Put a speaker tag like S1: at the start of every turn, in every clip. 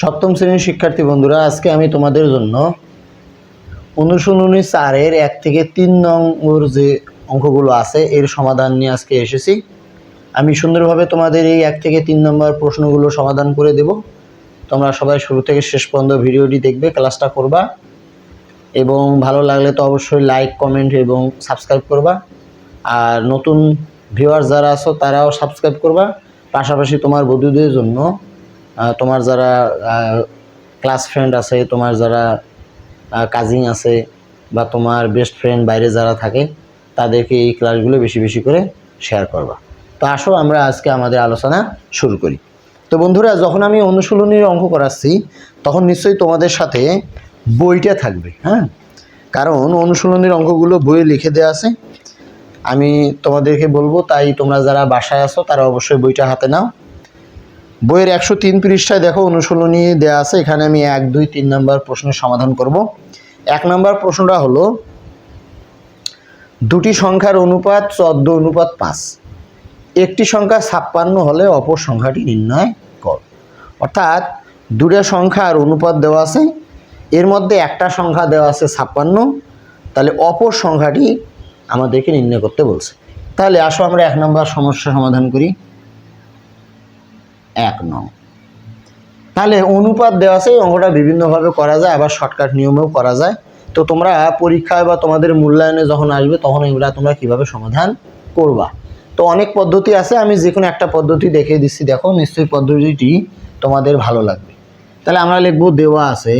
S1: সপ্তম শ্রেণীর শিক্ষার্থী বন্ধুরা, আজকে আমি তোমাদের জন্য অনুশীলনী 4-এর 1 থেকে 3 নম্বর যে অঙ্কগুলো আছে এর সমাধান নিয়ে আজকে এসেছি। আমি সুন্দরভাবে তোমাদের এই 1 থেকে 3 নম্বর প্রশ্নগুলো সমাধান করে দেব। তোমরা সবাই শুরু থেকে শেষ পর্যন্ত ভিডিওটি দেখবে, ক্লাসটা করবা এবং ভালো লাগলে তো অবশ্যই লাইক, কমেন্ট এবং সাবস্ক্রাইব করবা। আর নতুন ভিউয়ার যারা আছো তারাও সাবস্ক্রাইব করবা। পাশাপাশি তোমার বন্ধুদের জন্য, তোমার যারা ক্লাস ফ্রেন্ড আছে, তোমার যারা কাজিন আছে বা তোমার বেস্ট ফ্রেন্ড বাইরে যারা থাকে তাদেরকে এই ক্লাসগুলো বেশি বেশি করে শেয়ার করবা। তো আসো আমরা আজকে আমাদের আলোচনা শুরু করি। তো বন্ধুরা, যখন আমি অনুশীলনীর অঙ্ক করাচ্ছি তখন নিশ্চয়ই তোমাদের সাথে বইটা থাকবে, হ্যাঁ, কারণ অনুশীলনীর অঙ্কগুলো বইয়ে লিখে দেওয়া আছে। আমি তোমাদেরকে বলবো, তাই তোমরা যারা বাসায় আছো তারা অবশ্যই বইটা হাতে নাও। বইয়ের 103 পৃষ্ঠায় দেখো অনুশীলনী দেওয়া আছে। এখানে আমি 1, 2, 3 নম্বর প্রশ্নের সমাধান করব। 1 নম্বর প্রশ্নটা হলো, দুটি সংখ্যার অনুপাত 14:5। একটি সংখ্যা 56 হলে অপর সংখ্যাটি নির্ণয় কর। অর্থাৎ দুটো সংখ্যার অনুপাত দেওয়া আছে, এর মধ্যে একটা সংখ্যা দেওয়া আছে 56, তাহলে অপর সংখ্যাটি আমাদেরকে নির্ণয় করতে বলছে। তাহলে আসো আমরা 1 নম্বর সমস্যা সমাধান করি। 1 নং, তাহলে অনুপাত দেওয়া আছে, অঙ্কটা বিভিন্নভাবে করা যায়, আবার শর্টকাট নিয়মেও করা যায়। তো তোমরা পরীক্ষায় বা তোমাদের মূল্যায়নে যখন আসবে তখন এগুলা তোমরা কিভাবে সমাধান করবা। তো অনেক পদ্ধতি আছে, আমি যে কোনো একটা পদ্ধতি দেখিয়ে দিচ্ছি। দেখো, নিশ্চয়ই পদ্ধতিটি তোমাদের ভালো লাগবে। তাহলে আমরা লিখব, দেওয়া আছে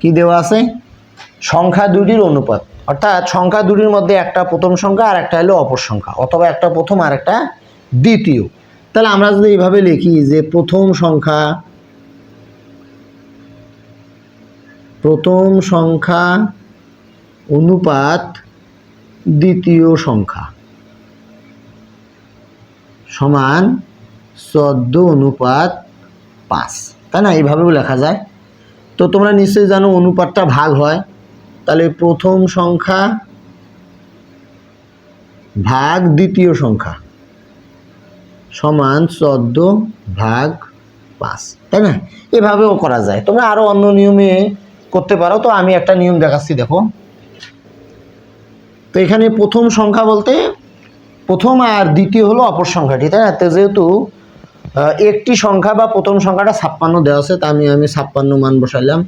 S1: কি দেওয়া আছে, সংখ্যা দুটির অনুপাত। অর্থাৎ সংখ্যা দুটির মধ্যে একটা প্রথম সংখ্যা আর একটা হলো অপর সংখ্যা, অথবা একটা প্রথম আর একটা দ্বিতীয়। তাহলে আমরা যদি এইভাবে লিখি যে প্রথম সংখ্যা অনুপাত দ্বিতীয় সংখ্যা সমান 14:5, তাই না? এইভাবেও লেখা যায়। তো তোমরা নিশ্চয়ই জানো অনুপাতটা ভাগ হয়, তাহলে প্রথম সংখ্যা ভাগ দ্বিতীয় সংখ্যা সমান 14/5, তাই না? এভাবেও করা যায়। তোমরা আরো অন্য নিয়মে করতে পারো, তো আমি একটা নিয়ম দেখাচ্ছি, দেখো। তো এখানে প্রথম সংখ্যা বলতে প্রথম আর দ্বিতীয় হলো অপর সংখ্যাটি, তাই না? তো যেহেতু একটি সংখ্যা বা প্রথম সংখ্যাটা 56 দেওয়া আছে, তা আমি 56 মান বসাইলাম।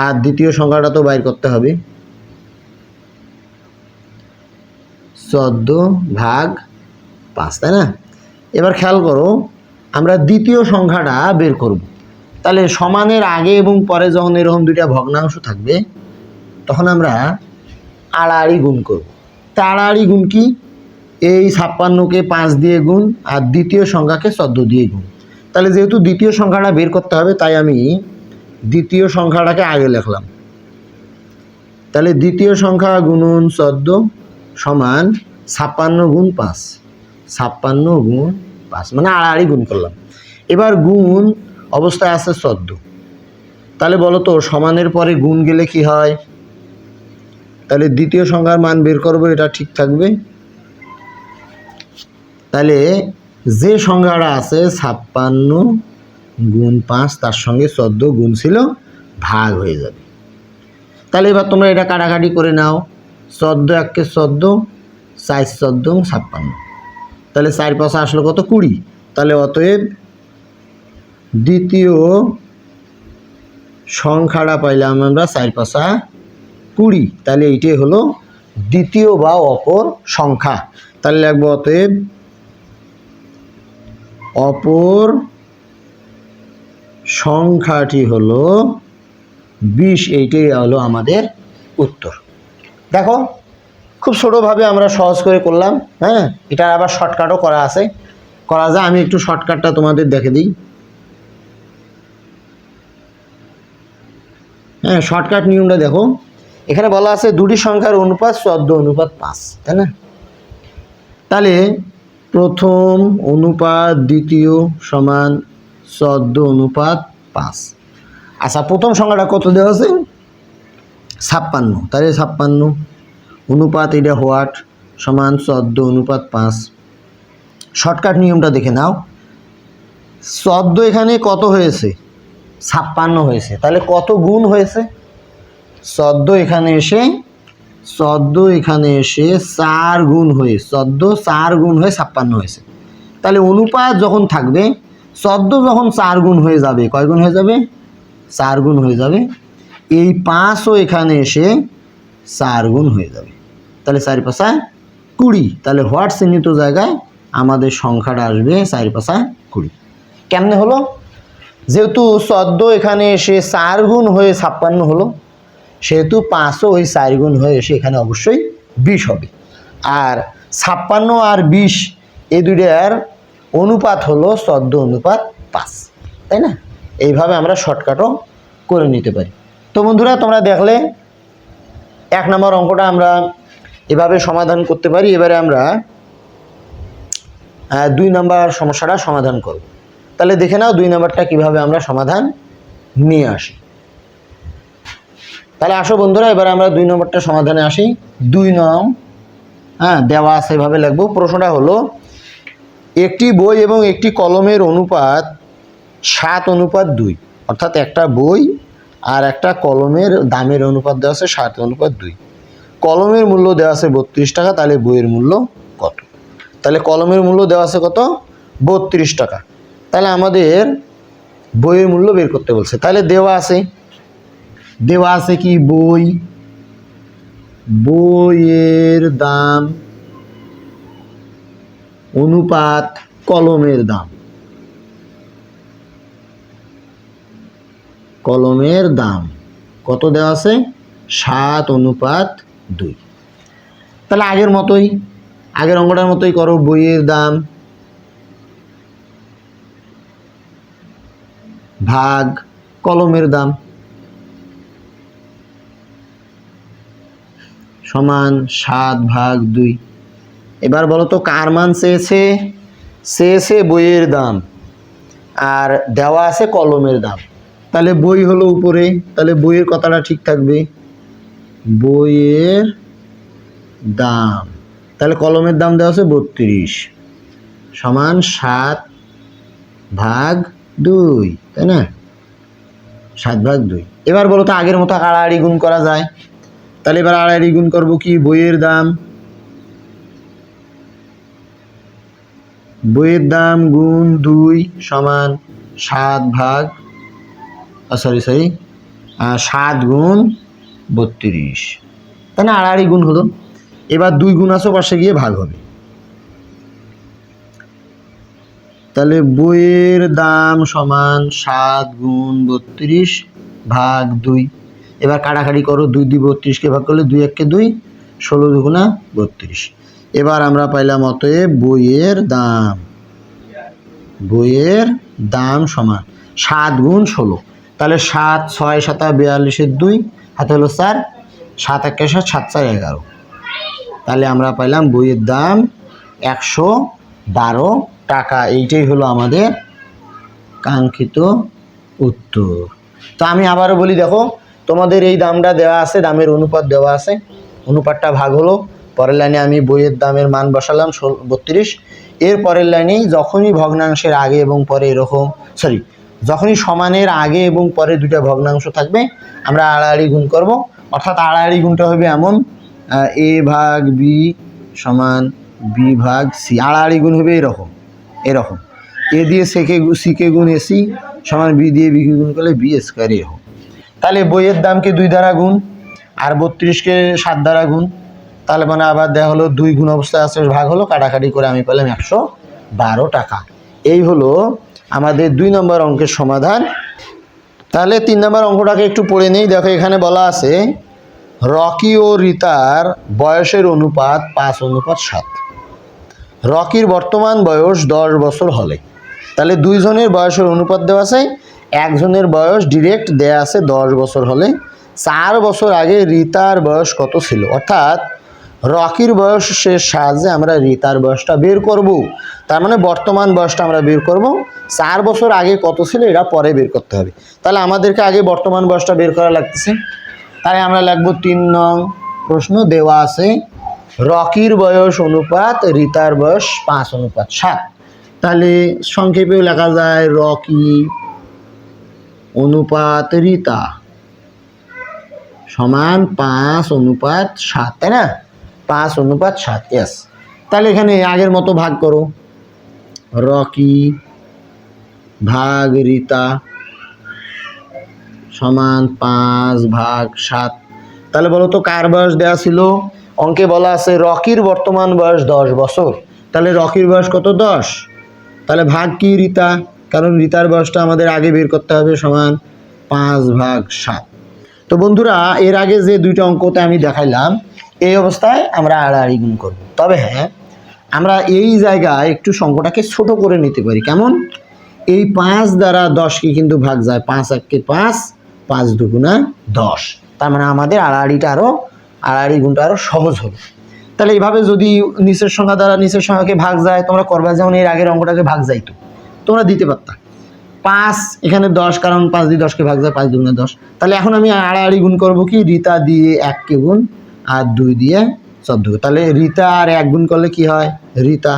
S1: আর দ্বিতীয় সংখ্যাটা তো বাইর করতে হবে, 14/5, তাই না? এবার খেয়াল করো, আমরা দ্বিতীয় সংখ্যাটা বের করব। তাহলে সমানের আগে এবং পরে যখন এরকম দুইটা ভগ্নাংশ থাকবে তখন আমরা আড়াআড়ি গুণ করব। তা আড়াআড়ি গুণ কি? এই 56কে 5 দিয়ে গুণ আর দ্বিতীয় সংখ্যাকে 14 দিয়ে গুণ। তাহলে যেহেতু দ্বিতীয় সংখ্যাটা বের করতে হবে, তাই আমি দ্বিতীয় সংখ্যাটাকে আগে লিখলাম। তাহলে দ্বিতীয় সংখ্যা গুণন 14 সমান 56 গুণ 5, 56 গুণ 5 মানে আড়াআড়ি গুণ করলাম। এবার গুণ অবস্থায় আছে 14, তাহলে বলো তো সমানের পরে গুণ গেলে কি হয়? তাহলে দ্বিতীয় সংখ্যার মান বের করবো, এটা ঠিক থাকবে। তাহলে যে সংখ্যাটা আছে 56 গুণ 5 তার সঙ্গে 14 গুণ ছিল, ভাগ হয়ে যাবে। তাহলে এবার তোমরা এটা কাটাকাটি করে নাও। 14 1 14, 4 14 56, তাহলে 4 5 আসলো কত? 20। তাহলে অতএব দ্বিতীয় সংখ্যাটা পাইলাম আমরা 4 5 20। তাহলে এইটাই হলো দ্বিতীয় বা অপর সংখ্যা। তাহলে লিখবো অতএব অপর সংখ্যাটি হলো 20। এইটাই হলো আমাদের উত্তর। দেখো, খুব ছোটোভাবে আমরা সহজ করে করলাম, হ্যাঁ। এটা আবার শর্টকাটও করা যায়। আমি একটু শর্টকাটটা তোমাদের দেখে দিই। হ্যাঁ, শর্টকাট নিয়মটা দেখো। এখানে বলা আছে দুটি সংখ্যার অনুপাত 14:5, তাই না? তাহলে প্রথম অনুপাত দ্বিতীয় সমান 14:5। আচ্ছা, প্রথম সংখ্যাটা কত দেওয়া আছে? 56। তাহলে 56 অনুপাত এটা হোয়াট সমান 14:5 শর্টকাট নিয়মটা দেখে নাও। 14 এখানে কত হয়েছে? 56 হয়েছে। তাহলে কত গুণ হয়েছে? 14 এখানে এসে 4 গুণ হয়ে 4 গুণ হয়ে 56 হয়েছে। তাহলে অনুপাত যখন থাকবে 14 যখন 4 গুণ হয়ে যাবে, কয় গুণ হয়ে যাবে? 4 গুণ হয়ে যাবে। এই 5ও এখানে এসে 4 গুণ হয়ে যাবে। তাহলে 4 5 20। তাহলে হোয়াট চিহ্নিত জায়গায় আমাদের সংখ্যাটা আসবে 4 5 20। কেমনে হলো? যেহেতু 14 এখানে এসে 4 গুণ হয়ে 56 হলো, সেহেতু 5ও ওই 4 গুণ হয়ে এসে এখানে অবশ্যই 20 হবে। আর 56 আর 20 এই দুইটার অনুপাত হলো 14:5, তাই না? এইভাবে আমরা শর্টকাটও করে নিতে পারি। তো বন্ধুরা, তোমরা দেখলে 1 নম্বর অঙ্কটা আমরা এভাবে সমাধান করতে পারি। এবারে আমরা 2 নম্বর সমস্যাটা সমাধান করব। তাহলে দেখে নাও 2 নম্বরটা কিভাবে আমরা সমাধান নিয়ে আসি। তাহলে আসো বন্ধুরা, এবারে আমরা 2 নম্বরটা সমাধানে আসি। 2 নং দেওয়া আছে, এভাবে লিখব। প্রশ্নটা হলো, একটি বই এবং একটি কলমের অনুপাত 7:2, অর্থাৎ একটা বই আর একটা কলমের দামের অনুপাত দেওয়া আছে 7:2। কলমের মূল্য দেওয়া আছে 32 টাকা। তাহলে বইয়ের মূল্য কত? তাহলে কলমের মূল্য দেওয়া আছে কত? 32 টাকা। তাহলে আমাদের বইয়ের মূল্য বের করতে বলছে। তাহলে দেওয়া আছে কি? বইয়ের দাম অনুপাত কলমের দাম। কলমের দাম কত দেওয়া আছে? 7:2। তাহলে আগের অঙ্কটার মতোই করো। বইয়ের দাম ভাগ কলমের দাম সমান 7/2। এবার বলো তো কার মান চেয়েছে? বইয়ের দাম, আর দেওয়া আছে কলমের দাম। তাহলে বই হলো উপরে, তাহলে বইয়ের কথাটা ঠিক থাকবে, বইয়ের দাম। তাহলে কলমের দাম দেওয়া আছে 32 সমান 7/2, তাই না? 7/2। এবার বলো তো আগের মতো আড়াআড়ি গুণ করা যায়? তাহলে এবার আড়াআড়ি গুণ করবো কি? বইয়ের দাম গুণ 2 সমান 7 গুণ 32, তাই না? আড়াআড়ি গুণ হলো। এবার 2 গুণ আছে, পাশে গিয়ে ভাগ হবে। তাহলে বইয়ের দাম সমান 7 গুণ 32 ভাগ 2। এবার কাটাকাটি করো, 2 দিয়ে 32কে ভাগ করলে 2 1 2, 16 2 32। এবার আমরা পাইলাম অতএব বইয়ের দাম সমান 7 গুণ 16। তাহলে 7 6 7 42 2 হাতে হলো 4, 7 1 7 7 4 11। তাহলে আমরা পাইলাম বইয়ের দাম 112 টাকা। এইটাই হলো আমাদের কাঙ্ক্ষিত উত্তর। তো আমি আবারও বলি, দেখো তোমাদের এই দামটা দেওয়া আছে, দামের অনুপাত দেওয়া আছে, অনুপাতটা ভাগ হলো। পরের লাইনে আমি বইয়ের দামের মান বসালাম 32। এর পরের লাইনেই যখনই ভগ্নাংশের আগে এবং পরে যখনই সমানের আগে এবং পরে দুইটা ভগ্নাংশ থাকবে, আমরা আড়াআড়ি গুণ করব। অর্থাৎ আড়াআড়ি গুণটা হবে এমন, a ভাগ b সমান b ভাগ c। আড়াআড়ি গুণ হবে এরকম a দিয়ে c কে গুণ ac সমান b দিয়ে b কে গুণ করলে b স্কয়ার a হোক। তাহলে বইয়ের দামকে 2 দ্বারা গুণ আর 32কে 7 দ্বারা গুণ। তাহলে মানে আবার দেওয়া হলো 2 গুণ অবস্থায় আছে, ভাগ হলো, কাটাকাটি করে আমি পেলাম 112 টাকা। এই হলো আমাদের 2 নম্বর অঙ্কের সমাধান। তাহলে 3 নম্বর অঙ্কটাকে একটু পড়ে নেই। দেখো এখানে বলা আছে রকি ও রিতার বয়সের অনুপাত 5:7। রকির বর্তমান বয়স 10 বছর হলে, তাহলে 2 জনের বয়সের অনুপাত দেওয়া আছে। একজনের বয়স ডিরেক্ট দেয়া আছে 10 বছর হলে। 4 বছর আগে রিতার বয়স কত ছিল? অর্থাৎ রকির বয়সের সাহায্যে আমরা রিতার বয়সটা বের করব। তার মানে বর্তমান বয়সটা আমরা বের করব। 4 বছর আগে কত ছিল এটা পরে বের করতে হবে। তাহলে আমাদেরকে আগে বর্তমান বয়সটা বের করা লাগতেছে। তাই আমরা লিখব 3 নং প্রশ্ন দেওয়া আছে রকির বয়স অনুপাত রিতার বয়স 5:7। তাহলে সংক্ষেপেও লেখা যায় রকি অনুপাত রিতা সমান 5:7, তাই না? 5:7, ইয়েস। তাহলে এখানে আগের মতো ভাগ করো, রকি ভাগ রিতা সমান 5/7। তাহলে বলো তো কার বয়স দেওয়া ছিল? অঙ্কে বলা আছে রকির বর্তমান বয়স 10 বছর। তাহলে রকির বয়স কত? 10। তাহলে ভাগ কি? রিতা, কারণ রিতার বয়সটা আমাদের আগে বের করতে হবে, সমান 5/7। তো বন্ধুরা, এর আগে যে দুইটা অঙ্কতে আমি দেখাইলাম এই অবস্থায় আমরা আড়াআড়ি গুণ করব। তবে হ্যাঁ, আমরা এই জায়গায় একটু সংখ্যাটাকে ছোট করে নিতে পারি। কেমন? এই 5 দ্বারা 10কে কিন্তু ভাগ যায়, 5×1 = 5, 5×2 = 10। তার মানে আমাদের আড়াআড়ি গুণটা আরও সহজ হবে। তাহলে এইভাবে যদি নিচের সংখ্যা দ্বারা নিচের সংখ্যাকে ভাগ যায়, তোমরা করবা যেমন এর আগের অঙ্কটাকে ভাগ যাইতো, তোমরা দিতে পারতা 5, এখানে 10, কারণ 5 দিয়ে 10কে ভাগ যায়, 5×2 = 10। তাহলে এখন আমি আড়াআড়ি গুণ করবো কি? রিতা দিয়ে 1কে গুণ আর 2 দিয়ে 14। তাহলে রিতা আর 1 গুণ করলে কি হয়? রিতা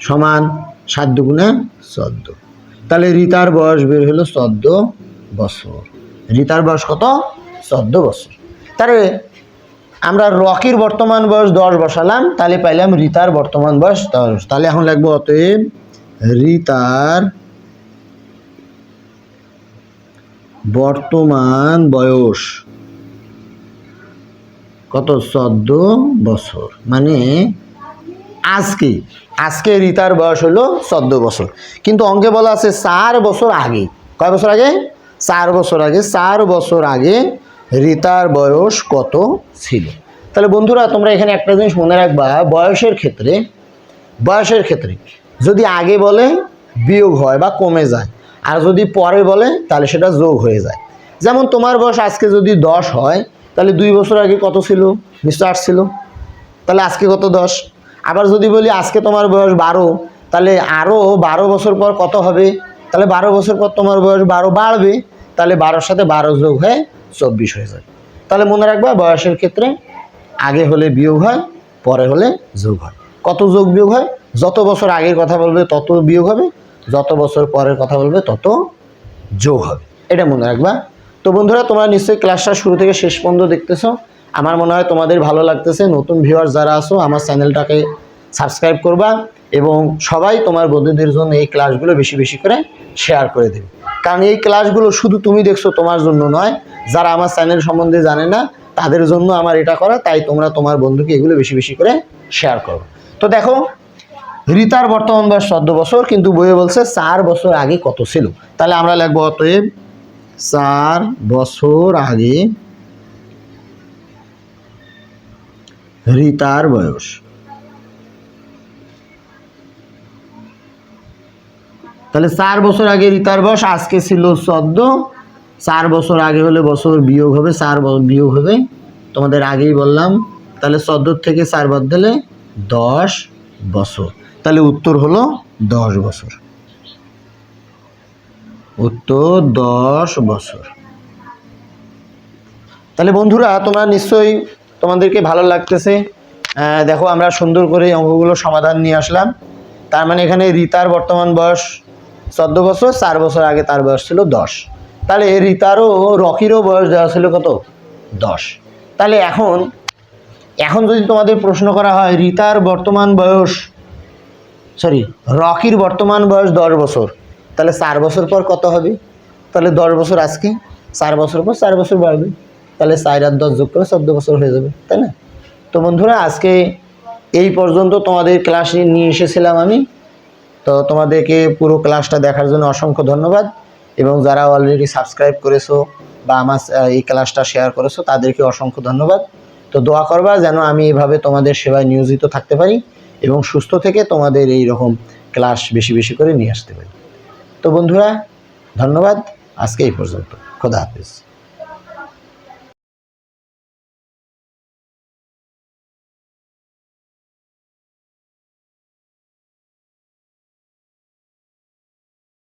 S1: সমান 7×2 = 14। তাহলে রিতার বয়স বের হলো 14 বছর। রিতার বয়স কত? 14 বছর। তাহলে আমরা রকির বর্তমান বয়স 10 বসালাম, তাহলে পাইলাম রিতার বর্তমান বয়স 10। তাহলে এখন লিখবো অতএব রিতার বর্তমান বয়স কত? 14 বছর। মানে আজকে রিতার বয়স হলো 14 বছর, কিন্তু অঙ্কে বলা আছে 4 বছর আগে। কয় বছর আগে? 4 বছর আগে। 4 বছর আগে রিতার বয়স কত ছিল? তাহলে বন্ধুরা, তোমরা এখানে একটা জিনিস মনে রাখবা, বয়সের ক্ষেত্রে যদি আগে বলে বিয়োগ হয় বা কমে যায়, আর যদি পরে বলে তাহলে সেটা যোগ হয়ে যায়। যেমন তোমার বয়স আজকে যদি 10 হয়, তাহলে 2 বছর আগে কত ছিল? নিশ্চয় 8 ছিল। তাহলে আজকে কত? 10। আবার যদি বলি আজকে তোমার বয়স 12, তাহলে আরও 12 বছর পর কত হবে? তাহলে 12 বছর পর তোমার বয়স 12 বাড়বে, তাহলে 12-র সাথে 12 যোগ হয়ে 24 হয়ে যায়। তাহলে মনে রাখবা, বয়সের ক্ষেত্রে আগে হলে বিয়োগ হয়, পরে হলে যোগ হয়। কত যোগ বিয়োগ হয়? যত বছর আগের কথা বলবে তত বিয়োগ হবে, যত বছর পরের কথা বলবে তত যোগ হবে। এটা মনে রাখবা। তো বন্ধুরা, তোমরা নিশ্চয়ই ক্লাসটা শুরু থেকে শেষ পর্যন্ত দেখতেছো। আমার মনে হয় তোমাদের ভালো লাগতেছে। নতুন ভিউয়ার যারা আছো, আমার চ্যানেলটাকে সাবস্ক্রাইব করবা এবং সবাই তোমার বন্ধুদের জন্য এই ক্লাসগুলো বেশি বেশি করে শেয়ার করে দেবে। কারণ এই ক্লাসগুলো শুধু তুমি দেখছো তোমার জন্য নয়, যারা আমার চ্যানেল সম্বন্ধে জানে না তাদের জন্য আমার এটা করা। তাই তোমরা তোমার বন্ধুকে এগুলো বেশি বেশি করে শেয়ার করো। তো দেখো, রিতার বর্তমান বয়স 14 বছর, কিন্তু বইয়ে বলছে 4 বছর আগে কত ছিল। তাহলে আমরা লিখবো অতএব 4 বছর আগে রিতার বয়স। তাহলে 4 বছর আগে রিতার বয়স, আজকে ছিল 14। 4 বছর আগে হলে বছর বিয়োগ হবে, 4 বিয়োগ হবে, তোমাদের আগেই বললাম। তাহলে 14 থেকে 4 বাদ দিলে 10 বছর। তাহলে উত্তর হলো 10 বছর। উত্তর 10 বছর। তাহলে বন্ধুরা, তোমরা নিশ্চয়ই তোমাদেরকে ভালো লাগতেছে। দেখো, আমরা সুন্দর করে অঙ্কগুলো সমাধান নিয়ে আসলাম। তার মানে এখানে রিতার বর্তমান বয়স 14 বছর, 4 বছর আগে তার বয়স ছিল 10। তাহলে রিতারও রকিরও বয়স দেওয়া ছিল কত? 10। তাহলে এখন যদি তোমাদের প্রশ্ন করা হয় রিতার বর্তমান বয়স, রকির বর্তমান বয়স 10 বছর, তাহলে 4 বছর পর কত হবে? তাহলে 10 বছর আজকে, 4 বছর পর 4 বছর বাড়বে, তাহলে 4 আর 10 যোগ করে 14 বছর হয়ে যাবে, তাই না? তো বন্ধুরা, আজকে এই পর্যন্ত তোমাদের ক্লাস নিয়ে এসেছিলাম আমি। তো তোমাদেরকে পুরো ক্লাসটা দেখার জন্য অসংখ্য ধন্যবাদ, এবং যারা অলরেডি সাবস্ক্রাইব করেছো বা আমার এই ক্লাসটা শেয়ার করেছো তাদেরকে অসংখ্য ধন্যবাদ। তো দোয়া করবা যেন আমি এভাবে তোমাদের সেবায় নিয়োজিত থাকতে পারি এবং সুস্থ থেকে তোমাদের এই রকম ক্লাস বেশি বেশি করে নিয়ে আসতে পারি। তো বন্ধুরা, ধন্যবাদ। আজকে এই পর্যন্ত। খোদা হাফেজ।